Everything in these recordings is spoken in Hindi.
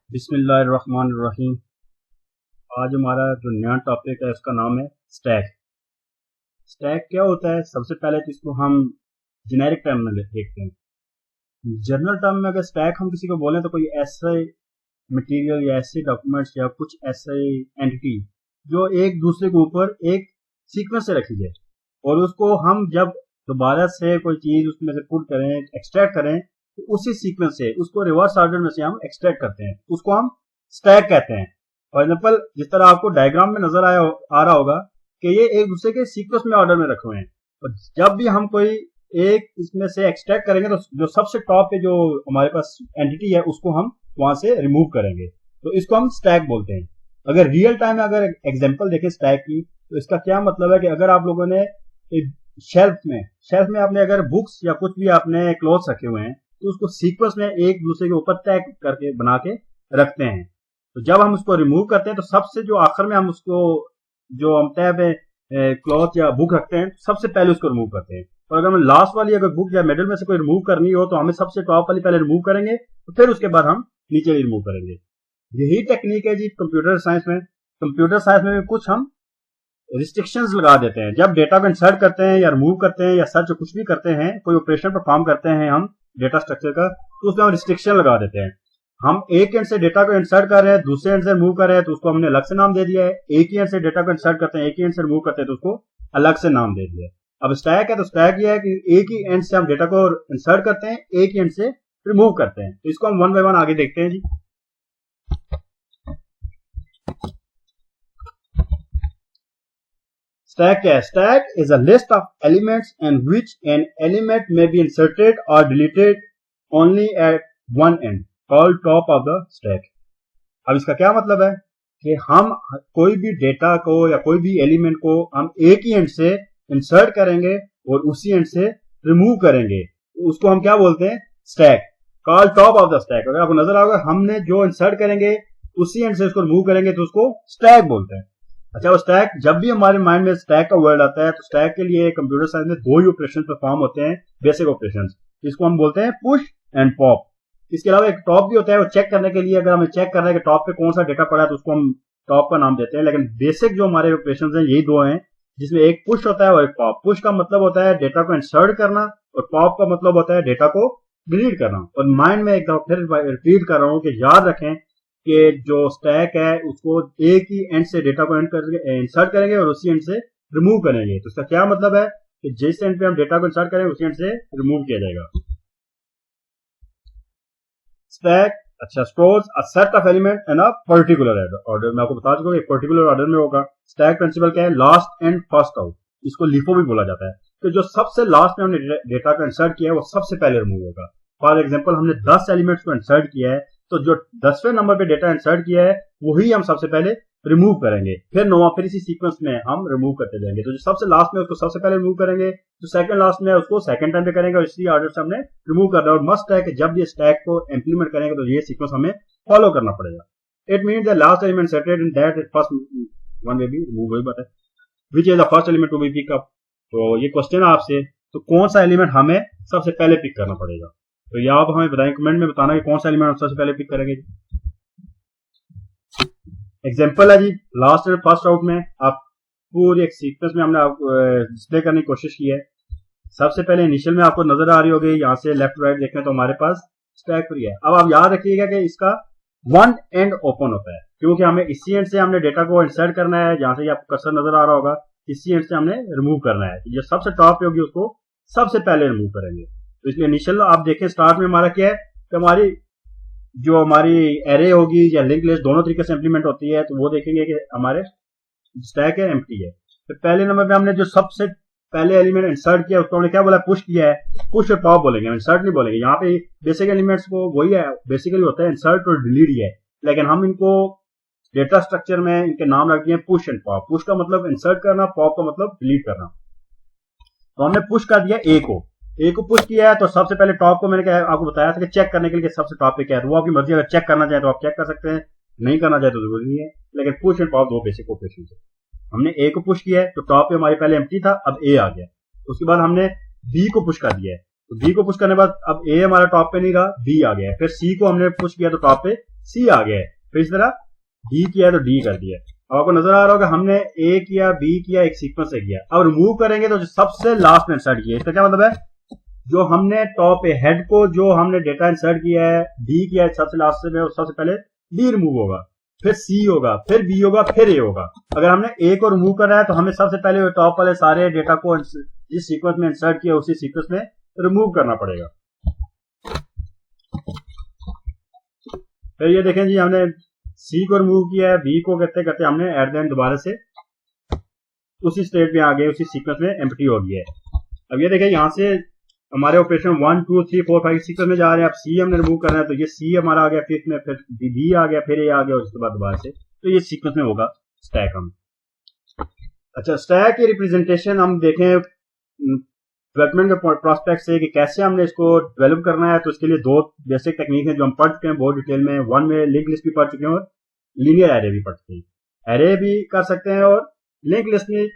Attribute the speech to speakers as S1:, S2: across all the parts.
S1: बिस्मिल्लाहिर्रहमानिर्रहीम। आज हमारा जो नया टॉपिक है उसका नाम है स्टैक। स्टैक क्या होता है? सबसे पहले तो इसको हम जेनेरिक टर्म में देखते हैं। जनरल टर्म में अगर स्टैक हम किसी को बोलें तो कोई ऐसे मटेरियल या ऐसे डॉक्यूमेंट्स या कुछ ऐसे एंटिटी जो एक दूसरे के ऊपर एक सीक्वेंस से रखी जाए और उसको हम जब दोबारा से कोई चीज उसमें से पुट करें, एक्सट्रैक्ट करें, तो उसी सीक्वेंस से उसको रिवर्स ऑर्डर में से हम एक्सट्रैक्ट करते हैं, उसको हम स्टैक कहते हैं। फॉर एग्जाम्पल, जिस तरह आपको डायग्राम में नजर आ रहा होगा कि ये एक दूसरे के सीक्वेंस में ऑर्डर में रखे हुए हैं, और जब भी हम कोई एक इसमें से एक्सट्रैक्ट करेंगे तो जो सबसे टॉप पे जो हमारे पास एंटिटी है उसको हम वहां से रिमूव करेंगे, तो इसको हम स्टैक बोलते हैं। अगर रियल टाइम में अगर एग्जांपल देखें स्टैक की, तो इसका क्या मतलब है कि अगर आप लोगों ने एक शेल्फ में आपने अगर बुक्स या कुछ भी आपने क्लोथ्स रखे हुए हैं तो उसको सीक्वेंस में एक दूसरे के ऊपर तय करके बना के रखते हैं, तो जब हम उसको रिमूव करते हैं तो सबसे जो आखिर में हम उसको जो हम तय पे क्लॉथ या बुक रखते हैं सबसे पहले उसको रिमूव करते हैं। और अगर हमें लास्ट वाली अगर बुक या मिडिल में से कोई रिमूव करनी हो तो हमें सबसे टॉप वाली पहले रिमूव करेंगे, तो फिर उसके बाद हम नीचे भी रिमूव करेंगे। यही टेक्निक है जी कंप्यूटर साइंस में। कंप्यूटर साइंस में कुछ हम रिस्ट्रिक्शंस लगा देते हैं। जब डेटा को इंसर्ट करते हैं या रिमूव करते हैं या सर्च कुछ भी करते हैं, कोई ऑपरेशन परफॉर्म करते हैं हम डेटा स्ट्रक्चर का, तो उसमें हम रिस्ट्रिक्शन लगा देते हैं। हम एक एंड से डेटा को इंसर्ट कर रहे हैं, दूसरे एंड से रिमूव कर रहे हैं, तो उसको हमने अलग से नाम दे दिया है। एक ही एंड से डेटा को इंसर्ट करते हैं, एक ही एंड से रिमूव करते हैं, तो उसको अलग से नाम दे दिया है। अब स्टैक है तो स्टैक ये है कि एक ही एंड से हम डेटा को इंसर्ट करते हैं, एक ही एंड से रिमूव करते हैं। तो इसको हम वन बाय वन आगे देखते हैं जी। Stack क्या है? Stack is a list of elements in which an element may be inserted or deleted only at one end, called top of the stack. अब इसका क्या मतलब है कि हम कोई भी डेटा को या कोई भी एलिमेंट को हम एक ही एंड से इंसर्ट करेंगे और उसी एंड से रिमूव करेंगे, उसको हम क्या बोलते हैं? Stack, called top of the stack. अगर आपको नजर आओगे, हमने जो इंसर्ट करेंगे उसी एंड से उसको रिमूव करेंगे तो उसको स्टैक बोलते हैं। अच्छा, वो स्टैक, जब भी हमारे माइंड में स्टैक का वर्ड आता है तो स्टैक के लिए कंप्यूटर साइंस में दो ही ऑपरेशन परफॉर्म होते हैं, बेसिक ऑपरेशंस। इसको हम बोलते हैं पुश एंड पॉप। इसके अलावा एक टॉप भी होता है, वो चेक करने के लिए, अगर हमें चेक करना है कि टॉप पे कौन सा डेटा पड़ा है तो उसको हम टॉप का नाम देते हैं। लेकिन बेसिक जो हमारे ऑपरेशन है यही दो हैं, जिसमें एक पुश होता है और एक पॉप। पुश का मतलब होता है डेटा को इंसर्ट करना और पॉप का मतलब होता है डेटा को डिलीट करना। और माइंड में एक दफा फिर रिपीट कर रहा हूं कि याद रखें कि जो स्टैक है उसको एक ही एंड से डेटा को इंसर्ट करेंगे और उसी एंड से रिमूव करेंगे। तो इसका क्या मतलब है कि जिस एंड पे हम डेटा को इंसर्ट करेंगे उसी एंड से रिमूव किया जाएगा। स्टैक अच्छा stores a set of element in a particular order. मैं आपको बता चुका हूं एक पर्टिकुलर ऑर्डर में होगा। स्टैक प्रिंसिपल क्या है? Last and first out. इसको लिफो भी बोला जाता है। तो जो सबसे लास्ट में हमने डेटा को इंसर्ट किया है वो सबसे पहले रिमूव होगा। फॉर एग्जाम्पल, हमने 10 एलिमेंट्स को इंसर्ट किया है, तो जो 10वें नंबर पे डेटा इंसर्ट किया है वही हम सबसे पहले रिमूव करेंगे, फिर 9वां, फिर इसी सीक्वेंस में हम रिमूव करते जाएंगे। तो जो सबसे लास्ट में उसको सबसे पहले रिमूव करेंगे, जो सेकंड लास्ट में उसको सेकंड टाइम पे करेंगे, और इसी ऑर्डर से हमने रिमूव करना है। और मस्ट है कि जब ये स्टैक को इंप्लीमेंट करेंगे तो ये सीक्वेंस हमें फॉलो करना पड़ेगा। It means the last element inserted in that first one में भी रिमूव वही बात है, which is the first element to be pick up. तो ये क्वेश्चन है आपसे, तो कौन सा एलिमेंट हमें सबसे पहले पिक करना पड़ेगा? तो ये आप हमें बताएं, कमेंट में बताना कि कौन सा एलिमेंट हम सबसे पहले पिक करेंगे। एग्जांपल है जी, लास्ट एंड फर्स्ट आउट में आप पूरी एक सीक्वेंस में हमने डिस्प्ले करने की कोशिश की है। सबसे पहले इनिशियल में आपको नजर आ रही होगी, यहाँ से लेफ्ट राइट देखें तो हमारे पास स्टैक फ्री है। अब आप याद रखिएगा कि इसका वन एंड ओपन होता है, क्योंकि हमें इसी एंड से हमने डेटा को इंसर्ट करना है। जहां से आपको कर्सर नजर आ रहा होगा, इसी एंड से हमने रिमूव करना है। जो सबसे टॉप पे होगी उसको सबसे पहले रिमूव करेंगे। तो इसलिए इनिशियल आप देखें स्टार्ट में हमारा क्या है कि हमारी जो हमारी एरे होगी या लिंक लिस्ट दोनों तरीके से इंप्लीमेंट होती है, तो वो देखेंगे कि हमारे स्टैक है एम्प्टी है। तो पहले नंबर पे हमने जो सबसे पहले एलिमेंट इंसर्ट किया उसको हमने क्या बोला? पुश किया है। पुश और पॉप बोलेंगे, इंसर्ट नहीं बोलेंगे। यहाँ पे बेसिक एलिमेंट्स को वही है, बेसिकली होता है इंसर्ट और डिलीट ही है, लेकिन हम इनको डेटा स्ट्रक्चर में इनके नाम रख दिए पुश एंड पॉप। पुश का मतलब इंसर्ट करना, पॉप का मतलब डिलीट करना। तो हमने पुश कर दिया ए को पुश किया है, तो सबसे पहले टॉप को मैंने आपको बताया था कि चेक करने के लिए सबसे टॉप पे क्या है, तो वो आपकी मर्जी, अगर चेक करना चाहे तो आप चेक कर सकते हैं, नहीं करना चाहे तो जरूरी नहीं है। लेकिन पुश एंड पॉप दो बेसिक ऑपरेशन है। हमने ए को पुश किया है तो टॉप पे हमारे पहले एम्प्टी था, अब ए आ गया। उसके बाद हमने बी को पुश कर दिया है, तो बी को पुश करने के बाद अब ए हमारा टॉप पे नहीं रहा, बी आ गया है। फिर सी को हमने पुश किया तो टॉप पे सी आ गया है, फिर इस तरह डी किया तो डी कर दिया। अब आपको नजर आ रहा होगा हमने ए किया, बी किया, एक सीक्वेंस से किया। अब रिमूव करेंगे तो जो सबसे लास्ट में इंसर्ट किया, इसका क्या मतलब है, जो हमने टॉप ए हेड को जो हमने डेटा इंसर्ट किया है, डी किया है सबसे लास्ट में, सबसे पहले डी रिमूव होगा, फिर सी होगा, फिर बी होगा, फिर ए होगा। अगर हमने ए को रिमूव करना है तो हमें सबसे पहले टॉप वाले सारे डेटा को जिस सीक्वेंस में इंसर्ट किया उसी सीक्वेंस में रिमूव करना पड़ेगा। फिर ये देखें जी, हमने सी को रिमूव किया है, बी को करते करते हमने एट द एंड दोबारा से उसी स्टेट में आ गए, उसी सीक्वेंस में एम्प्टी हो गया है। अब ये देखें यहां से हमारे ऑपरेशन 1 2 3 4 5 सीक्वेंस में जा रहे हैं। अब सी हमने रिमूव करना है तो ये सी हमारा आ गया, फिफ्थ में, फिर बी आ गया, फिर ए आ गया, उसके बाद दोबारा से, तो ये सीक्वेंस में होगा स्टैक हम। अच्छा, स्टैक की रिप्रेजेंटेशन हम देखें डेवलपमेंट के प्रोस्पेक्ट से कि कैसे हमने इसको डेवलप करना है, तो इसके लिए दो बेसिक टेक्निक है जो हम पढ़ चुके हैं बहुत डिटेल में। वन में लिंक लिस्ट भी पढ़ चुके हैं और लीनियर एरे भी पढ़ चुके हैं। एरे भी कर सकते हैं और लिंक लिस्ट में।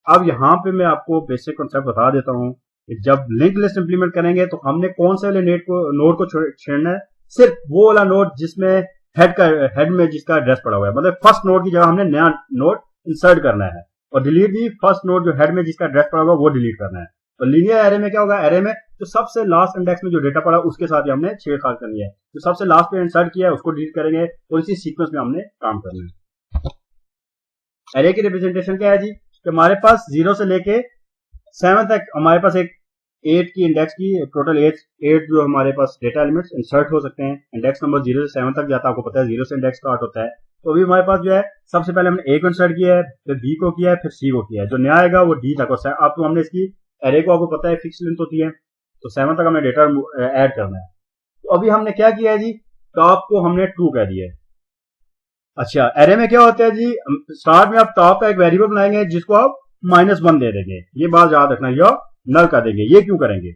S1: अब यहाँ पे मैं आपको बेसिक कॉन्सेप्ट बता देता हूँ कि जब लिंक लिस्ट इंप्लीमेंट करेंगे तो हमने कौन से वाले नोड को छेड़ना है, सिर्फ वो वाला नोड जिसमें हेड में जिसका एड्रेस पड़ा हुआ है, मतलब फर्स्ट नोड की जगह हमने नया नोड इंसर्ट करना है, और डिलीट भी फर्स्ट नोड जो हेड में जिसका एड्रेस पड़ा हुआ है वो डिलीट करना है। तो लीनियर एरे में क्या होगा, एरे में जो सबसे लास्ट इंडेक्स में जो डेटा पड़ा उसके साथ ही हमने छेड़छाड़ करनी है, जो सबसे लास्ट पे इंसर्ट किया है उसको डिलीट करेंगे, और इसी सीक्वेंस में हमने काम करना है। एरे की रिप्रेजेंटेशन क्या है जी, कि हमारे पास 0 से लेके 7 तक हमारे पास एक 8 की इंडेक्स की टोटल 8 जो हमारे पास डेटा एलिमेंट्स इंसर्ट हो सकते हैं। इंडेक्स नंबर 0 से 7 तक जाता है, आपको पता है 0 से इंडेक्स स्टार्ट होता है। तो अभी हमारे पास जो है सबसे पहले हमने ए को इंसर्ट किया है, फिर बी को किया है, फिर सी को किया है, जो नया आएगा वो डी तक। और अब तो हमने इसकी एरे को आपको पता है फिक्स लेंथ होती है, तो 7 तक हमने डेटा ऐड करना है। तो अभी हमने क्या किया है जी, टॉप को हमने 2 कह दिया है। अच्छा, एरे में क्या होता है जी, स्टार्ट में आप टॉप का एक वेरिएबल बनाएंगे जिसको आप -1 दे देंगे, ये बात याद रखना, या नल कर देंगे। ये क्यों करेंगे,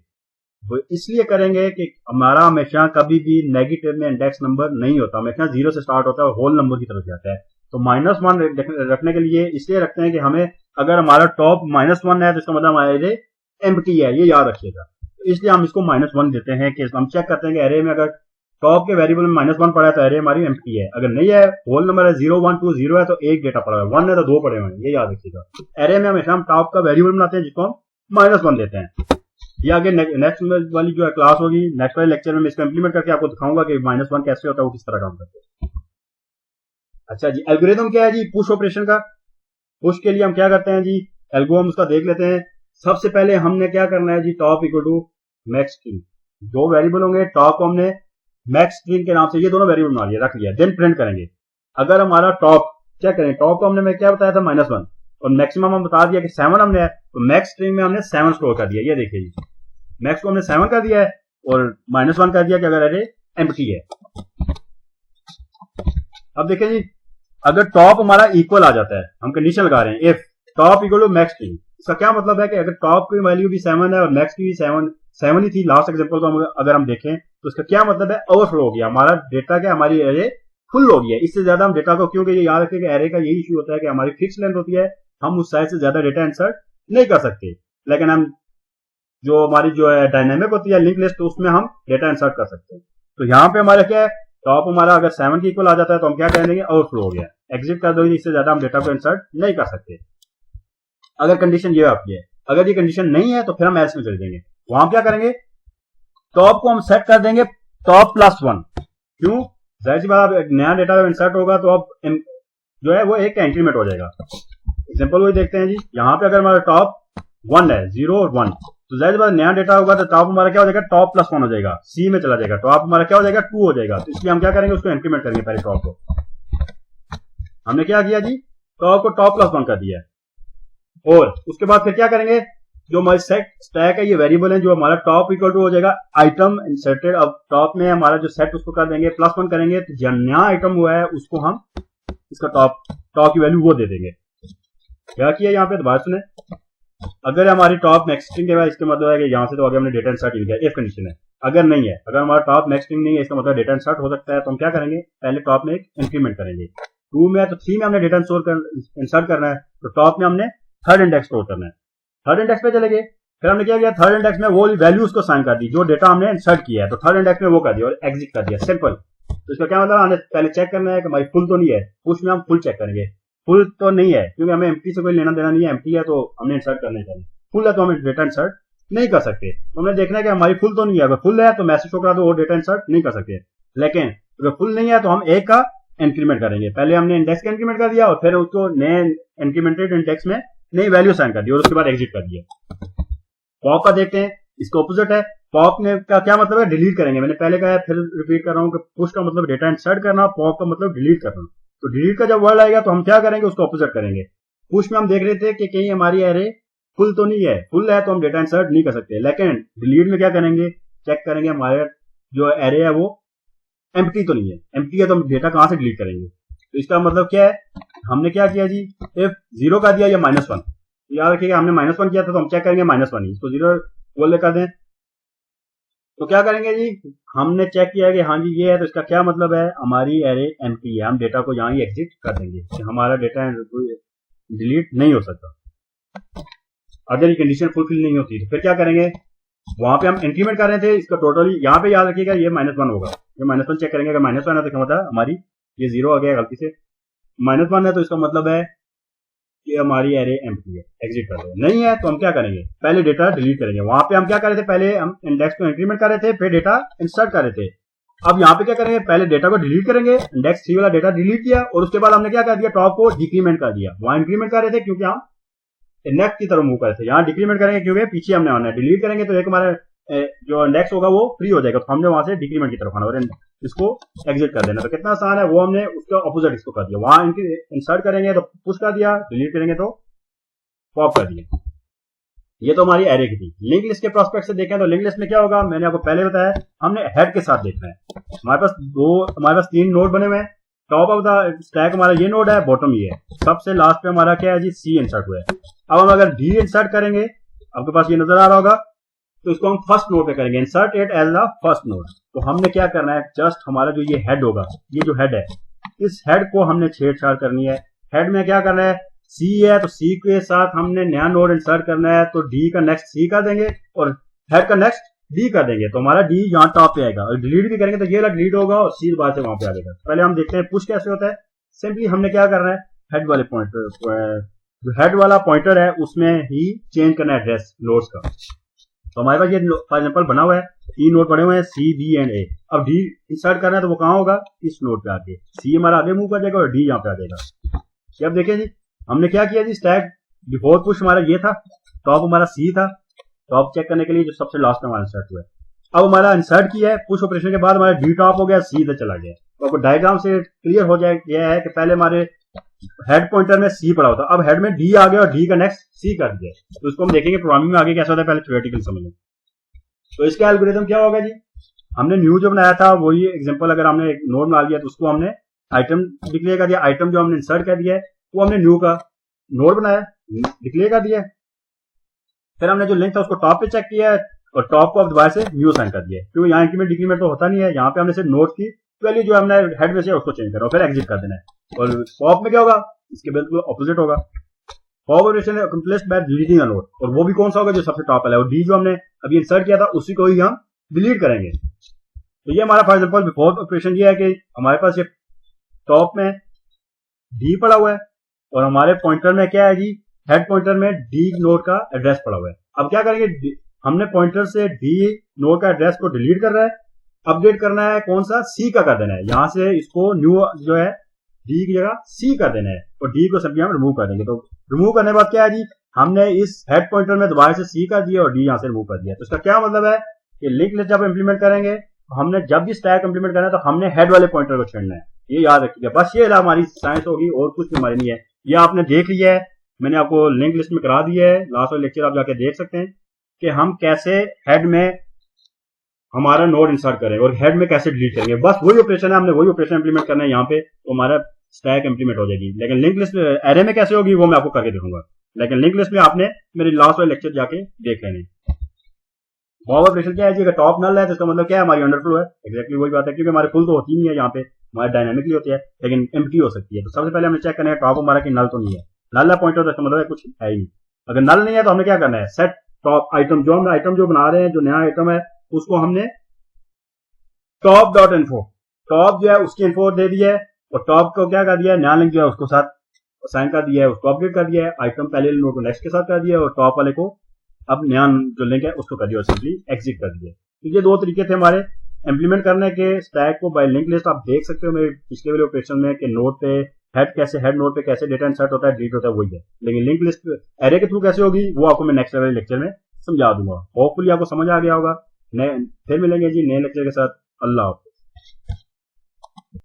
S1: वो इसलिए करेंगे कि हमारा हमेशा कभी भी नेगेटिव में इंडेक्स नंबर नहीं होता, हमेशा 0 से स्टार्ट होता है और होल नंबर की तरफ जाता है। तो -1 रखने के लिए इसलिए रखते हैं कि हमें अगर हमारा टॉप -1 है तो इसका मतलब हमारा एरे एम्प्टी है, ये याद रखिएगा। तो इसलिए हम इसको -1 देते हैं कि हम चेक करते हैं कि एरे में अगर टॉप के वेरिएबल में -1 पड़ा है तो एरे हमारी एम्प्टी है, अगर नहीं है, होल नंबर है 0 1 2 0 है तो एक डेटा पड़ा है, 1 है तो 2 पड़े हुए हैं, ये याद रखिएगा। एरे में हमेशा हम टॉप का वेरिएबल बनाते हैं जिसको हम -1 देते हैं। ये आगे नेक्स्ट वाली जो है क्लास होगी, नेक्स्ट वाले लेक्चर में इसको इंप्लीमेंट करके आपको दिखाऊंगा कि -1 कैसे होता है, वो किस तरह काम करते हैं। अच्छा जी, एल्गोरिथम क्या है जी, पुश ऑपरेशन का। पुश के लिए हम क्या करते हैं जी, एल्गो हम उसका देख लेते हैं। सबसे पहले हमने क्या करना है जी, top equal to max string, दो वेरिएबल होंगे, टॉप को हमने मैक्स स्ट्रिंग के नाम से ये दोनों वेरिएबल बना लिया, रख लिया, देन प्रिंट करेंगे। अगर हमारा टॉप चेक करें, टॉप को हमने क्या बताया था -1, और मैक्सिमम हम बता दिया कि 7 हमने है, तो मैक्स स्ट्रिंग में हमने 7 स्टोर कर दिया। ये देखिए जी, मैक्स को हमने 7 कर दिया है और -1 कर दिया कि अगर एरे एम्प्टी है। अब देखिए जी, अगर टॉप हमारा इक्वल आ जाता है, हम कंडीशन लगा रहे हैं if top equal to max string, इसका क्या मतलब है कि अगर टॉप की वैल्यू भी 7 है और मैक्स की भी 7 ही थी लास्ट एग्जांपल को अगर हम देखें तो इसका क्या मतलब है, ओवरफ्लो हो गया हमारा डेटा, क्या हमारी एरे फुल हो गया। इससे ज्यादा हम डेटा को, क्योंकि ये याद रखें कि एरे का यही इशू होता है कि हमारी फिक्स लेंथ होती है, हम उस साइज से ज्यादा डेटा इंसर्ट नहीं कर सकते, लेकिन हम जो हमारी जो है डायनेमिक होती है लिंक लिस्ट, तो उसमें हम डेटा इंसर्ट कर सकते हैं। तो यहाँ पे हमारा क्या है, टॉप हमारा अगर 7 के इक्वल आ जाता है तो हम क्या कह देंगे, ओवरफ्लो हो गया, एग्जिट कर दो, इससे ज्यादा हम डेटा को इंसर्ट नहीं कर सकते। अगर कंडीशन ये आपकी है, अगर ये कंडीशन नहीं है तो फिर हम एल्स में चले जाएंगे। वहां क्या करेंगे, टॉप को हम सेट कर देंगे टॉप +1। क्यों, जाहिर सी बात, नया डेटा इंसर्ट होगा तो अब जो है वो एक इंक्रीमेंट हो जाएगा। एग्जांपल वही देखते हैं जी, यहाँ पे अगर हमारा टॉप 1 है, 0 और 1, तो जाहिर सी बात नया डेटा होगा तो टॉप हमारा क्या हो जाएगा, टॉप +1 हो जाएगा, सी में चला जाएगा, टॉप हमारा क्या हो जाएगा, 2 हो जाएगा। तो इसलिए हम क्या करेंगे, उसको इंक्रीमेंट करेंगे। पहले टॉप को हमने क्या किया जी, टॉप को टॉप +1 कर दिया, और उसके बाद फिर क्या करेंगे, जो हमारी सेट स्टैक है, ये वेरिएबल है, जो हमारा टॉप इक्वल टू हो जाएगा आइटम इंसर्टेड। अब टॉप में हमारा जो सेट उसको कर देंगे +1 करेंगे, तो जो नया आइटम हुआ है उसको हम इसका टॉप की वैल्यू वो दे देंगे। क्या किया यहाँ पे, दोबारा सुने, अगर हमारी टॉप मैक्स स्ट्रिंग के बाद, इसका मतलब है कि यहाँ से तो आगे हमने डेटा इंसर्ट नहीं किया, इफ कंडीशन है। अगर नहीं है, अगर हमारा टॉप मैक्स स्ट्रिंग नहीं है, इसका मतलब डेटा इंसर्ट हो सकता है, तो हम क्या करेंगे, पहले टॉप में एक इंक्रीमेंट करेंगे। 2 में है तो 3 में हमने डेटा इंसर्ट करना है, तो टॉप में हमने थर्ड इंडेक्स स्टोर करना है। थर्ड इंडेक्स पे चले गए, फिर हमने क्या किया, थर्ड इंडेक्स में वो वैल्यूज को साइन कर दी जो डेटा हमने इंसर्ट किया है, तो थर्ड इंडेक्स में वो कर दिया और एग्जिट कर दिया, सिंपल। तो इसका क्या मतलब, हमें पहले चेक करना है कि हमारी फुल तो नहीं है। पुश में हम फुल चेक करेंगे, फुल तो नहीं है क्योंकि हमें एम्प्टी से कोई लेना देना नहीं है, एम्प्टी है तो हमने इंसर्ट करना चाहिए। फुल है तो हमें डेटा इंसर्ट नहीं कर सकते। तो हमने देखना है कि हमारी फुल तो नहीं है। अगर फुल है तो मैसेज शो करा दो, वो डेटा इंसर्ट नहीं कर सकते। लेकिन अगर फुल नहीं है तो हम एक का इंक्रीमेंट करेंगे। पहले हमने इंडेक्स का इंक्रीमेंट कर दिया और फिर उसको नए इंक्रीमेंटेड इंडेक्स में नई वैल्यू साइन कर दी और उसके बाद एग्जिट कर दिया। पॉप का देखते हैं, इसका ऑपोजिट है। पॉप ने का क्या मतलब है, डिलीट करेंगे। मैंने पहले कहा है, फिर रिपीट कर रहा हूं कि पुश का मतलब डेटा इंसर्ट करना, पॉप का मतलब डिलीट करना। तो डिलीट का जब वर्ड आएगा तो हम क्या करेंगे, उसको ऑपोजिट करेंगे। पुश में हम देख रहे थे कि कहीं हमारी एरे फुल तो नहीं है, फुल है तो हम डेटा इंसर्ट नहीं कर सकते। लेकिन डिलीट में क्या करेंगे, चेक करेंगे हमारे जो एरे है वो एम्प्टी तो नहीं है। एम्प्टी है तो हम डेटा कहां से डिलीट करेंगे। तो इसका मतलब क्या है, हमने क्या किया जी, इफ जीरो का दिया या -1, याद रखिएगा हमने -1 किया था तो हम चेक करेंगे -1 ही, तो जीरो बोल कर दें। तो क्या करेंगे जी, हमने चेक किया कि हाँ जी ये है, तो इसका क्या मतलब है, हमारी एरे एम्प्टी है। हम डेटा को यहाँ ही एग्जिट कर देंगे कि हमारा डेटा डिलीट नहीं हो सकता। अगर ये कंडीशन फुलफिल नहीं होती तो फिर क्या करेंगे, वहां पे हम इंक्रीमेंट कर रहे थे, इसका टोटली यहाँ पे याद रखिएगा ये -1 होगा। ये -1 चेक करेंगे, अगर -1 है तो क्या मतलब हमारी ये जीरो आ गया गलती से। -1 है तो इसका मतलब है कि हमारी एरे एम्प्टी है, एग्जिट कर दो। नहीं है तो हम क्या करेंगे, पहले डेटा डिलीट करेंगे। वहां पे हम क्या कर रहे थे, पहले हम इंडेक्स को इंक्रीमेंट कर रहे थे, फिर डेटा इंसर्ट कर रहे थे। अब यहाँ पे क्या करेंगे, पहले डेटा को डिलीट करेंगे, इंडेक्स 3 वाला डेटा डिलीट किया और उसके बाद हमने क्या कर दिया, टॉप को डिक्रीमेंट कर दिया। वहां इंक्रीमेंट कर रहे थे क्योंकि हम इंडेक्स की तरफ मूव कर रहे थे, यहाँ डिक्रीमेंट करेंगे क्योंकि पीछे हमने आना है। डिलीट करेंगे तो एक हमारा जो इंडेक्स होगा वो फ्री हो जाएगा, तो हमने वहां से डिक्रीमेंट की तरफ आना और इसको एग्जिट कर देना। तो कितना आसान है, वो हमने उसका ऑपोजिट इसको कर दिया। वहां इंसर्ट करेंगे तो पुश कर दिया, डिलीट करेंगे तो पॉप कर दिया। ये तो हमारी एरे की थी। लिंक लिस्ट के प्रोस्पेक्ट से देखें तो लिंक लिस्ट में क्या होगा, मैंने आपको पहले बताया, हमने हेड के साथ देखना है। हमारे पास 3 नोड बने हुए हैं। टॉप ऑफ द स्टैक हमारा ये नोड है, बॉटम ये है, सबसे लास्ट पे हमारा क्या है जी, सी इंसर्ट हुआ है। अब हम अगर डी इंसर्ट करेंगे, आपके पास ये नजर आ रहा होगा, तो इसको हम फर्स्ट नोड पे करेंगे, insert it as the first node. तो हमने क्या करना है, जस्ट हमारा जो ये हेड होगा, ये जो हेड है, इस हेड को हमने छेड़छाड़ करनी है। हेड में क्या करना है, सी है तो सी के साथ हमने नया नोड इंसर्ट करना है, तो डी का नेक्स्ट सी कर देंगे और हेड का नेक्स्ट डी कर देंगे। तो हमारा डी यहाँ टॉप पे आएगा और डिलीट भी करेंगे तो ये वाला डिलीट होगा और सी बाद से वहां पे आ जाएगा। पहले हम देखते हैं पुश कैसे होता है। सिंपली हमने क्या करना है, हेड वाले पॉइंटर, जो हेड वाला पॉइंटर है उसमें ही चेंज करना है एड्रेस नोड्स का। तो हमारे पास ये फॉर एग्जांपल बना हुआ है, 3 नोड पड़े हुए हैं, सी बी एंड ए। अब डी इंसर्ट करना है तो वो कहाँ होगा, इस नोड पे आके। सी हमारा आगे मूव कर जाएगा और डी यहाँ पे आ जाएगा। अब देखिए जी, हमने क्या किया जी, स्टैक बिफोर पुश हमारा ये था, टॉप हमारा सी था, टॉप चेक करने के लिए जो सबसे लास्ट में हमारा इंसर्ट हुआ है। अब हमारा इंसर्ट किया है, पुश ऑपरेशन के बाद हमारा डी टॉप हो गया, सी इधर चला गया। तो आपको डायग्राम से क्लियर हो जाए, यह है कि पहले हमारे हेड पॉइंटर में सी पड़ा होता, अब हेड में डी आ गया और डी का नेक्स्ट सी कर दिया। तो इसको हम देखेंगे प्रोग्रामिंग में आगे कैसा होता है, पहले थ्योरेटिकल समझें। तो इसका एल्गोरिथम क्या होगा जी, हमने न्यू जो बनाया था वही एग्जांपल, अगर हमने एक नोड बना लिया तो उसको हमने आइटम डिक्लेयर कर दिया। आइटम जो हमने इंसर्ट कर दिया है वो हमने न्यू का नोड बनाया, डिक्लेयर कर दिया। फिर हमने जो लिंक था उसको टॉप पे चेक किया और टॉप को अब दोबारा से न्यू साइन कर दिया, क्योंकि यहाँ इंक्रीमेंट डिक्रीमेंट तो होता नहीं है। यहाँ पे हमने सिर्फ नोड की वैल्यू जो हमने हेड में से उसको चेंज करना और फिर एग्जिट कर देना है। और पॉप में क्या होगा, इसके बिल्कुल ऑपोजिट होगा। पॉप ऑपरेशन है accomplished by deleting a node, और वो भी कौन सा होगा, जो सबसे टॉप वाला है। और डी जो हमने अभी इंसर्ट किया था उसी को ही हम डिलीट करेंगे। तो ये हमारा फॉर एग्जांपल बिफोर ऑपरेशन ये है कि हमारे पास ये टॉप में डी पड़ा हुआ है और हमारे पॉइंटर में क्या है जी, हेड पॉइंटर में डी नोड का एड्रेस पड़ा हुआ है। अब क्या करेंगे, हमने पॉइंटर से डी नोड का एड्रेस को डिलीट कर रहा है, अपडेट करना है कौन सा, सी का कर देना है। यहां से इसको न्यू जो है डी की जगह सी कर देना है और डी को सिंपली हम रिमूव कर देंगे। तो रिमूव करने के बाद क्या है जी, हमने इस हेड पॉइंटर में दोबारा से सी कर दिया और डी यहां से रिमूव कर दिया। तो इसका क्या मतलब है कि लिंक लिस्ट जब इंप्लीमेंट करेंगे, हमने जब भी स्टैक इंप्लीमेंट करना है तो हमने हेड वाले पॉइंटर को छेड़ना है। ये याद रखिएगा, बस ये हमारी साइंस होगी और कुछ भी हमारी नहीं है। ये आपने देख लिया है, मैंने आपको लिंक लिस्ट में करा दिया है, लास्ट वाले लेक्चर आप जाके देख सकते हैं कि हम कैसे हेड में हमारा नोड इंसर्ट करें और हेड में कैसे डिलीट करेंगे। बस वही ऑपरेशन है, हमने वही ऑपरेशन इंप्लीमेंट करना है यहाँ पे, तो हमारा स्टैक इंप्लीमेंट हो जाएगी। लेकिन लिंक लिस्ट एरे में कैसे होगी वो मैं आपको करके दिखाऊंगा। लेकिन लिंक लिस्ट में आपने मेरे लास्ट वाले लेक्चर जाके देख लेने। पॉप ऑपरेशन क्या है जी, अगर टॉप नल है तो इसका मतलब क्या है, हमारी अंडरफ्लो है। एक्जैक्टली वही बात है, क्योंकि हमारे फुल तो होती नहीं है, यहाँ पे हमारे डायनामिकली होती है लेकिन एम्प्टी हो सकती है। तो सबसे पहले हमें चेक करना है टॉप हमारा कि नल तो नहीं है। नल है पॉइंटर तो इसका मतलब है कुछ है ही नहीं। अगर नल नहीं है तो हमें क्या करना है, सेट टॉप आइटम, जो हम आइटम जो बना रहे हैं, जो नया आइटम है उसको हमने टॉप डॉट इन्फो टॉप जो है उसकी इन्फो दे दी है, और टॉप को क्या कर दिया है, नया लिंक जो है उसको साथ साइन कर दिया है, उसको अपडेट कर दिया है, आइटम पहले लिंक को नेक्स्ट के साथ कर दिया है, और टॉप वाले को अब नया जो लिंक है उसको कर दिया, सिंपली एग्जिट कर दिया। तो ये दो तरीके थे हमारे इंप्लीमेंट करने के स्टैक को बाय लिंक लिस्ट। आप देख सकते हो मेरे पिछले वाले ऑपरेशन में कि नोड पे हेड नोड पे कैसे डेटा इंसर्ट होता है, डिलीट होता है, वही है। लेकिन लिंक लिस्ट एरे के थ्रू कैसे होगी वो आपको मैं नेक्स्ट लेवल लेक्चर में समझा दूंगा। होपफुली आपको समझ आ गया होगा। फिर मिलेंगे जी नए लेक्चर के साथ। अल्लाह हाफिज़।